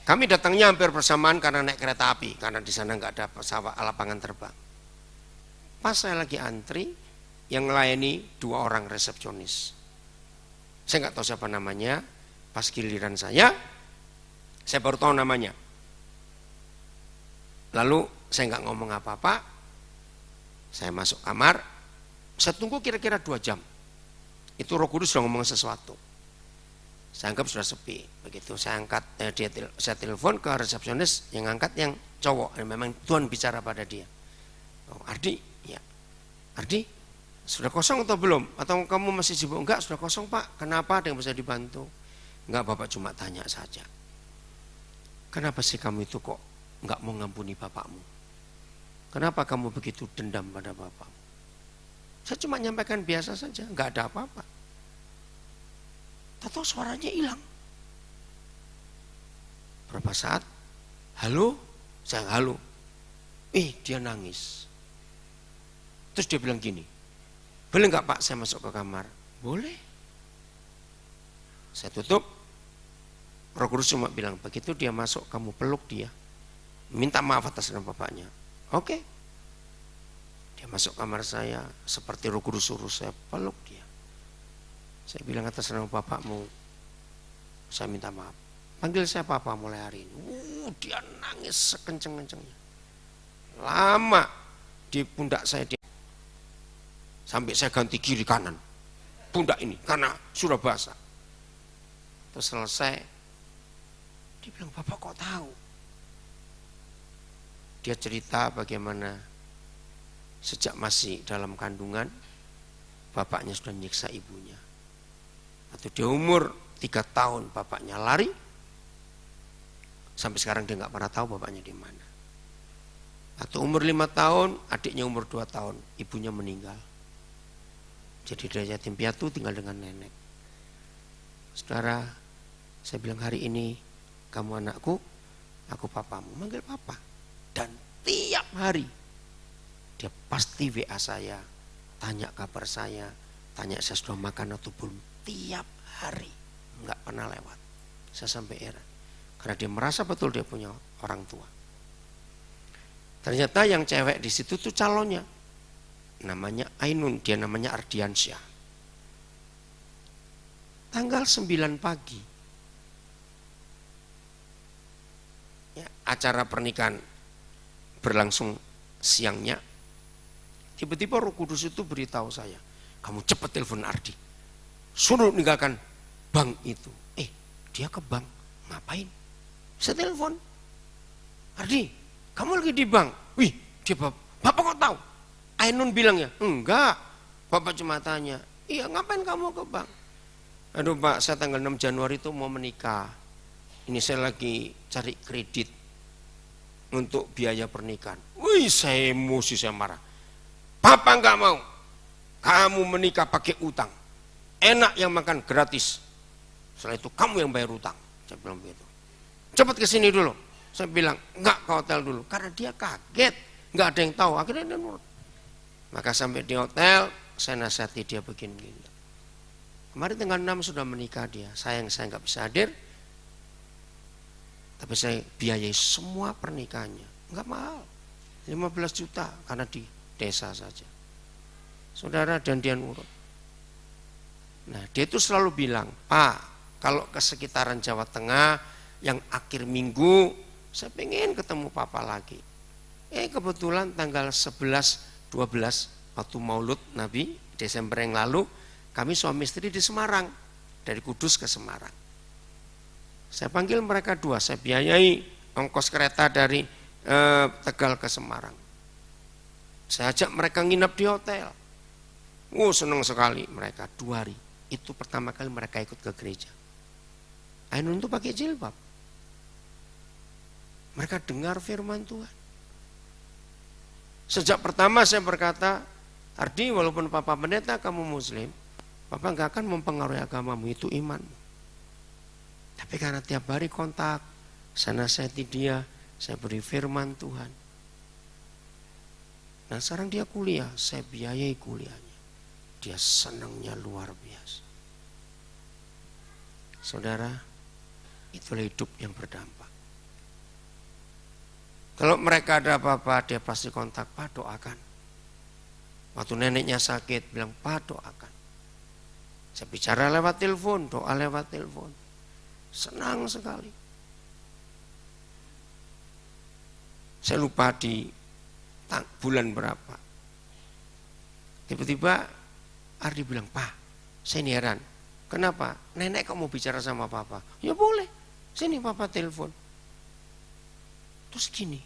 Kami datangnya hampir bersamaan karena naik kereta api, karena di sana nggak ada pesawat lapangan terbang. Pas saya lagi antri, yang melayani 2 orang resepsionis. Saya nggak tahu siapa namanya. Pas giliran saya baru tahu namanya. Lalu saya nggak ngomong apa-apa. Saya masuk kamar. Saya tunggu kira-kira 2 jam. Itu Roh Kudus sudah ngomong sesuatu. Saya anggap sudah sepi. Begitu saya angkat, saya telepon ke resepsionis, yang angkat yang cowok. Memang Tuhan bicara pada dia. Oh, Ardi, ya. Ardi, sudah kosong atau belum? Atau kamu masih sibuk? Enggak, sudah kosong Pak. Kenapa? Ada yang bisa dibantu? Enggak, Bapak cuma tanya saja. Kenapa sih kamu itu kok enggak mau ngampuni bapakmu? Kenapa kamu begitu dendam pada bapakmu? Saya cuma nyampaikan biasa saja, enggak ada apa-apa. Tahu suaranya hilang. Berapa saat? Halo? Saya halo. Dia nangis. Terus dia bilang gini, Boleh nggak Pak saya masuk ke kamar? Boleh. Saya tutup. Roh Kudus cuma bilang, begitu dia masuk kamu peluk dia. Minta maaf atas nama bapaknya. Oke. Dia masuk kamar saya, seperti Roh Kudus suruh saya peluk dia. Saya bilang atas nama bapakmu, saya minta maaf. Panggil saya papa mulai hari ini. Dia nangis sekenceng-kencengnya. Lama di pundak saya dia. Sampai saya ganti kiri kanan. Pundak ini karena sudah basah. Terus selesai. Dia bilang, Bapak kok tahu? Dia cerita bagaimana sejak masih dalam kandungan bapaknya sudah nyiksa ibunya. Atau dia umur 3 tahun bapaknya lari. Sampai sekarang dia nggak pernah tahu bapaknya di mana. Atau umur 5 tahun, adiknya umur 2 tahun, ibunya meninggal. Jadi dia yatim piatu tinggal dengan nenek. Saudara, saya bilang hari ini kamu anakku, aku papamu, manggil papa. Dan tiap hari dia pasti WA saya, tanya kabar saya, tanya saya sudah makan atau belum. Tiap hari, nggak pernah lewat. Saya sampai heran, karena dia merasa betul dia punya orang tua. Ternyata yang cewek di situ tuh calonnya, namanya Ainun, dia namanya Ardiansyah. Tanggal 9 pagi, ya, acara pernikahan berlangsung siangnya. Tiba-tiba Roh Kudus itu beritahu saya, kamu cepat telepon Ardi, suruh meninggalkan bank itu. Dia ke bank, ngapain? Saya telepon, Ardi, kamu lagi di bank? Wih, dia Bapak kok tahu? Ainun bilang ya, enggak. Bapak cuma tanya, iya ngapain kamu ke bank? Aduh Pak, saya tanggal 6 Januari itu mau menikah. Ini saya lagi cari kredit untuk biaya pernikahan. Wih, saya emosi, saya marah. Papa enggak mau. Kamu menikah pakai utang. Enak yang makan gratis. Setelah itu kamu yang bayar utang. Saya bilang begitu. Cepat ke sini dulu. Saya bilang, enggak ke hotel dulu. Karena dia kaget. Enggak ada yang tahu. Akhirnya dia nurut. Maka sampai di hotel, saya nasihati dia begini. Kemarin tanggal 6 sudah menikah dia. Sayang saya enggak bisa hadir. Tapi saya biayai semua pernikahannya. Enggak mahal. 15 juta karena di desa saja. Saudara, dan dia nurut. Nah, dia itu selalu bilang, Pak, kalau ke sekitaran Jawa Tengah yang akhir minggu, saya pengen ketemu Papa lagi. Kebetulan tanggal 11, 12 waktu Maulud Nabi Desember yang lalu, kami suami istri di Semarang, dari Kudus ke Semarang. Saya panggil mereka dua, saya biayai ongkos kereta dari Tegal ke Semarang. Saya ajak mereka nginap di hotel. Senang sekali mereka 2 hari. Itu pertama kali mereka ikut ke gereja. Ainun itu pakai jilbab. Mereka dengar firman Tuhan. Sejak pertama saya berkata, Ardi, walaupun Papa pendeta kamu muslim, Papa gak akan mempengaruhi agamamu, itu imanmu. Tapi karena tiap hari kontak, saya nasihati dia, saya beri firman Tuhan. Nah sekarang dia kuliah, saya biayai kuliahnya. Dia senangnya luar biasa. Saudara, itulah hidup yang berdampak. Kalau mereka ada apa-apa, dia pasti kontak, Pak doakan. Waktu neneknya sakit, bilang Pak doakan. Saya bicara lewat telepon, doa lewat telepon. Senang sekali. Saya lupa di bulan berapa. Tiba-tiba Ardi bilang, Pak, saya ini heran. Kenapa? Nenek kok mau bicara sama Papa? Ya boleh, sini Papa telepon. Terus gini,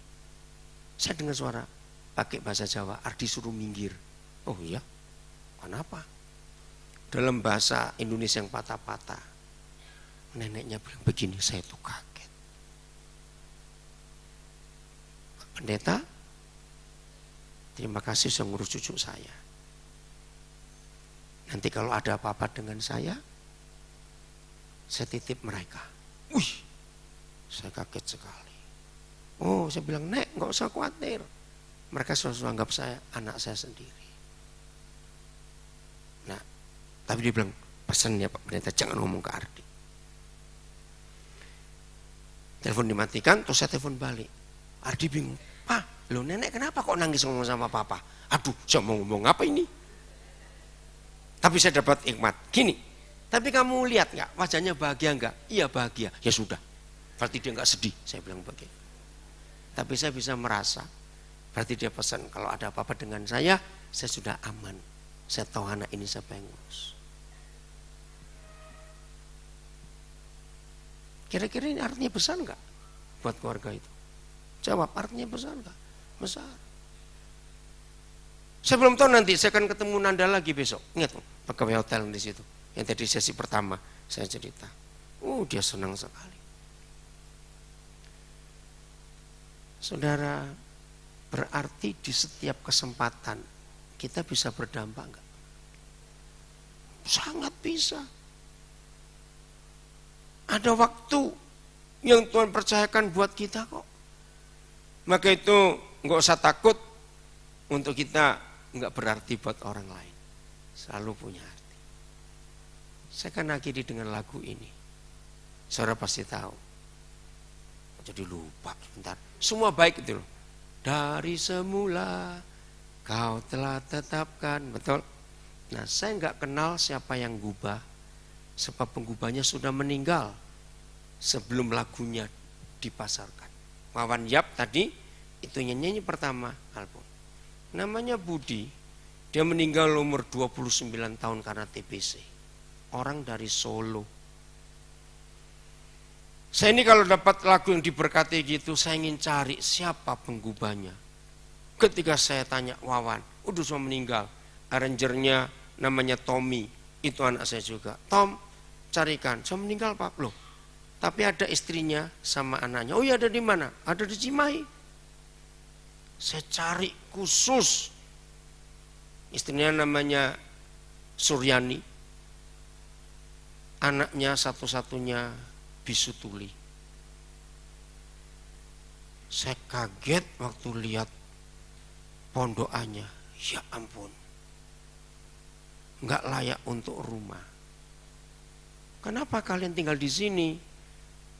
saya dengar suara pakai bahasa Jawa, Ardi suruh minggir. Oh iya, kenapa? Dalam bahasa Indonesia yang patah-patah, neneknya bilang begini, saya tuh kaget. Pendeta, terima kasih sudah ngurus cucu saya. Nanti kalau ada apa-apa dengan saya titip mereka. Wih, saya kaget sekali. Oh, saya bilang, Nek, nggak usah khawatir. Mereka selalu anggap saya anak saya sendiri. Nah, tapi dia bilang, pesan ya Pak Pendeta, jangan ngomong ke Ardi. Telepon dimatikan, terus saya telepon balik. Ardi bingung, Pak, lo nenek kenapa kok nangis ngomong sama papa? Aduh, saya mau ngomong apa ini? Tapi saya dapat hikmat, gini, tapi kamu lihat nggak, wajahnya bahagia nggak? Iya bahagia, ya sudah, berarti dia nggak sedih, saya bilang begitu. Tapi saya bisa merasa, berarti dia pesan, kalau ada apa-apa dengan saya sudah aman. Saya tahu anak ini siapa yang ngurus. Kira-kira ini artinya besar enggak buat keluarga itu? Jawab, artinya besar enggak? Besar. Saya belum tahu, nanti saya akan ketemu Nanda lagi besok. Ingat tuh, pegawai hotel di situ. Yang tadi sesi pertama saya cerita. Dia senang sekali. Saudara, berarti di setiap kesempatan kita bisa berdampak enggak? Sangat bisa. Ada waktu yang Tuhan percayakan buat kita kok. Maka itu nggak usah takut, untuk kita nggak berarti buat orang lain. Selalu punya arti. Saya akan akhiri dengan lagu ini. Saudara pasti tahu. Jadi lupa bentar. Semua baik itu loh. Dari semula kau telah tetapkan, betul? Nah, saya nggak kenal siapa yang gubah, sebab penggubahnya sudah meninggal sebelum lagunya dipasarkan. Wawan Yap tadi itu nyanyi pertama album. Namanya Budi. Dia meninggal umur 29 tahun karena TBC. Orang dari Solo. Saya ini kalau dapat lagu yang diberkati gitu, saya ingin cari siapa penggubahnya. Ketika saya tanya Wawan, udah semua meninggal. Arrangernya namanya Tommy, itu anak saya juga. Tom, carikan, saya meninggal Pak. Loh, tapi ada istrinya sama anaknya. Oh iya, ada di mana? Ada di Cimahi. Saya cari khusus. Istrinya namanya Suryani. Anaknya satu-satunya Bisu Tuli. Saya kaget waktu lihat pondokannya. Ya ampun. Enggak layak untuk rumah. Kenapa kalian tinggal di sini?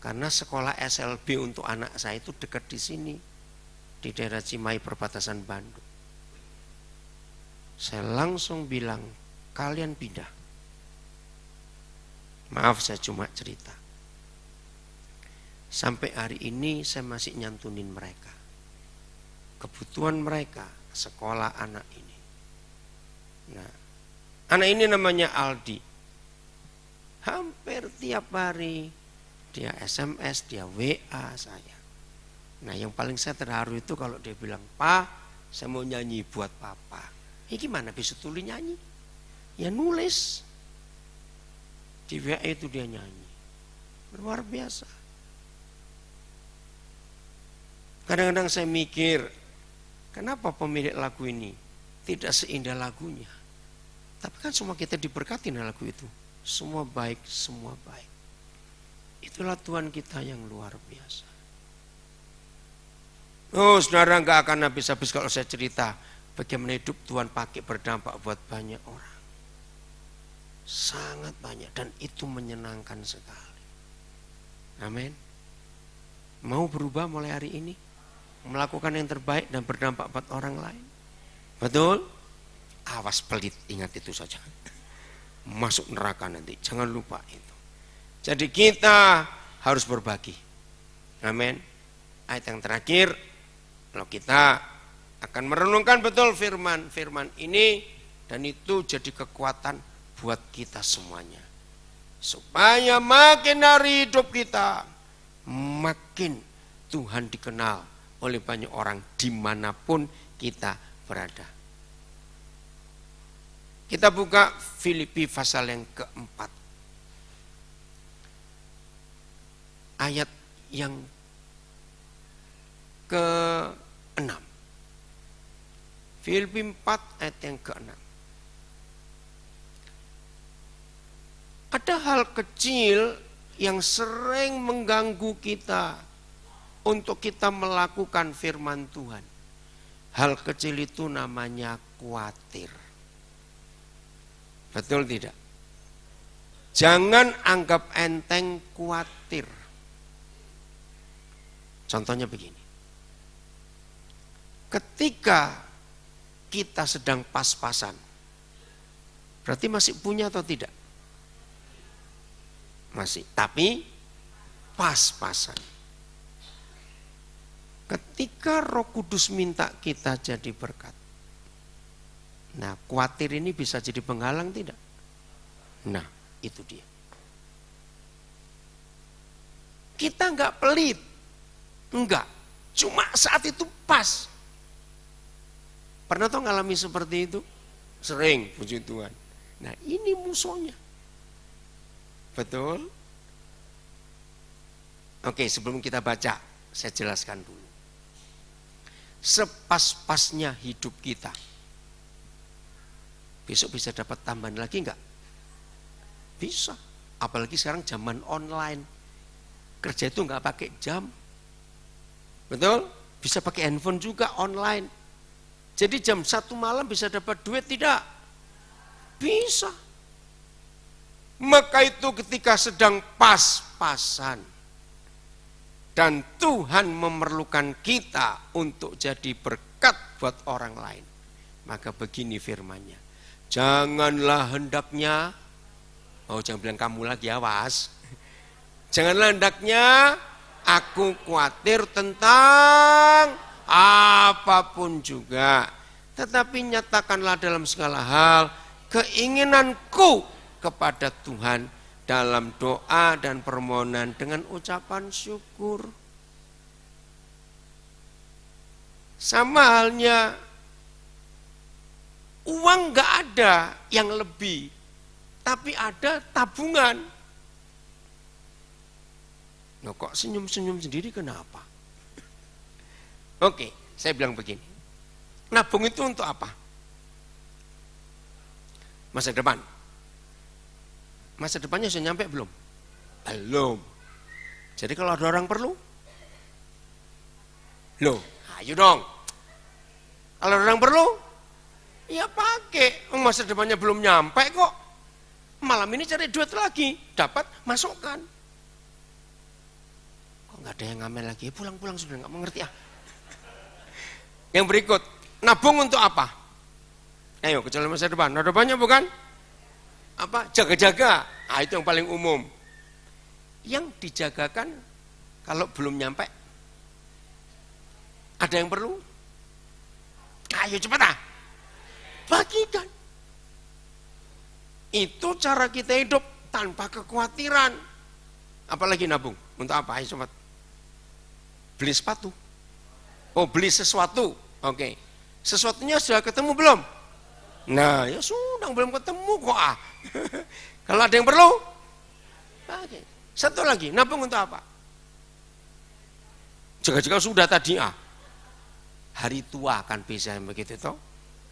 Karena sekolah SLB untuk anak saya itu dekat di sini, di daerah Cimahi perbatasan Bandung. Saya langsung bilang, kalian pindah. Maaf, saya cuma cerita. Sampai hari ini saya masih nyantunin mereka. Kebutuhan mereka, sekolah anak ini. Nah, anak ini namanya Aldi. Hampir tiap hari dia SMS, dia WA saya. Nah, yang paling saya terharu itu kalau dia bilang, "Pak, saya mau nyanyi buat Papa." Ini gimana bisa tulis nyanyi? Ya nulis. Di WA itu dia nyanyi. Luar biasa. Kadang-kadang saya mikir, kenapa pemilik lagu ini tidak seindah lagunya? Tapi kan semua kita diberkati dengan lagu itu. Semua baik, semua baik. Itulah Tuhan kita yang luar biasa. Oh, saudara, nggak akan habis-habis kalau saya cerita bagaimana hidup Tuhan pakai berdampak buat banyak orang. Sangat banyak, dan itu menyenangkan sekali. Amin. Mau berubah mulai hari ini? Melakukan yang terbaik dan berdampak buat orang lain. Betul? Awas pelit, ingat itu saja. Masuk neraka nanti, jangan lupa itu. Jadi kita harus berbagi. Amin. Ayat yang terakhir, kalau kita akan merenungkan betul firman ini, dan itu jadi kekuatan buat kita semuanya. Supaya makin hari hidup kita, makin Tuhan dikenal oleh banyak orang dimanapun kita berada. Kita buka Filipi pasal yang keempat. Ayat yang ke-6. Filipi 4 ayat yang ke-6. Ada hal kecil yang sering mengganggu kita untuk kita melakukan firman Tuhan. Hal kecil itu namanya khawatir. Betul tidak? Jangan anggap enteng khawatir. Contohnya begini. Ketika kita sedang pas-pasan, berarti masih punya atau tidak? Masih, tapi pas-pasan. Ketika Roh Kudus minta kita jadi berkat, nah khawatir ini bisa jadi penghalang tidak? Nah itu dia. Kita enggak pelit, enggak, cuma saat itu pas. Pernah tuh ngalami seperti itu? Sering, puji Tuhan. Nah ini musuhnya. Betul? Oke, sebelum kita baca, saya jelaskan dulu. Sepas-pasnya hidup kita, besok bisa dapat tambahan lagi enggak? Bisa. Apalagi sekarang zaman online. Kerja itu enggak pakai jam. Betul? Bisa pakai handphone juga online. Jadi jam 1 malam bisa dapat duit tidak? Bisa. Maka itu ketika sedang pas-pasan dan Tuhan memerlukan kita untuk jadi berkat buat orang lain, maka begini firman-Nya. Janganlah hendaknya, jangan bilang kamu lagi, awas. Janganlah hendaknya aku khawatir tentang apapun juga, tetapi nyatakanlah dalam segala hal keinginanku kepada Tuhan dalam doa dan permohonan dengan ucapan syukur. Sama halnya uang gak ada yang lebih, tapi ada tabungan. Nah, kok senyum-senyum sendiri kenapa? Oke, saya bilang begini. Nabung itu untuk apa? Masa depan. Masa depannya sudah nyampe belum? Belum. Jadi kalau ada orang perlu, loh, ayo dong. Kalau ada orang perlu, ya pakai. Masa depannya belum nyampe kok. Malam ini cari duit lagi, dapat masukkan. Kok nggak ada yang ngamen lagi? Pulang-pulang sudah nggak mengerti ah. Yang berikut, nabung untuk apa? Ayo, kecuali masa depan. Ada banyak bukan? Apa? Jaga-jaga. Nah, itu yang paling umum. Yang dijagakan kalau belum nyampe, ada yang perlu? Ayo cepat ah. Bagikan. Itu cara kita hidup tanpa kekhawatiran. Apalagi nabung. Untuk apa? Ayo cepat. Beli sepatu. Oh, beli sesuatu. Oke. Sesuatunya sudah ketemu belum? Nah, ya sudah belum ketemu kok ah. Kalau ada yang perlu? Oke. Satu lagi, nabung untuk apa? Jika sudah tadi ah. Hari tua kan bisa begitu toh.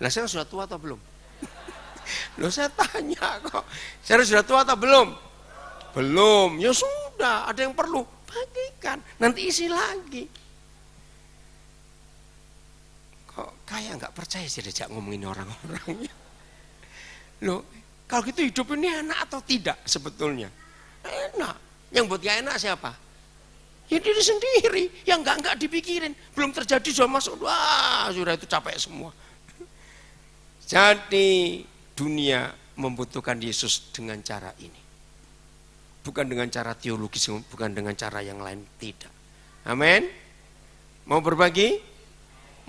Lah saya sudah tua atau belum? Loh saya tanya kok. Saya sudah tua atau belum? Belum. Ya sudah, ada yang perlu, bagikan. Nanti isi lagi. Kayak nggak percaya sih diajak ngomongin orang-orang. Loh, kalau gitu hidup ini enak atau tidak sebetulnya? Enak. Yang buat gak enak siapa? Ya diri sendiri. Yang nggak dipikirin. Belum terjadi sudah masuk. Wah, sudah itu capek semua. Jadi dunia membutuhkan Yesus dengan cara ini. Bukan dengan cara teologis, bukan dengan cara yang lain. Tidak. Amin. Mau berbagi?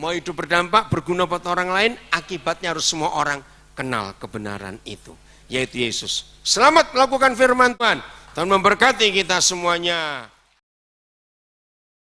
Mau hidup berdampak, berguna buat orang lain, akibatnya harus semua orang kenal kebenaran itu, yaitu Yesus. Selamat melakukan firman Tuhan. Tuhan memberkati kita semuanya.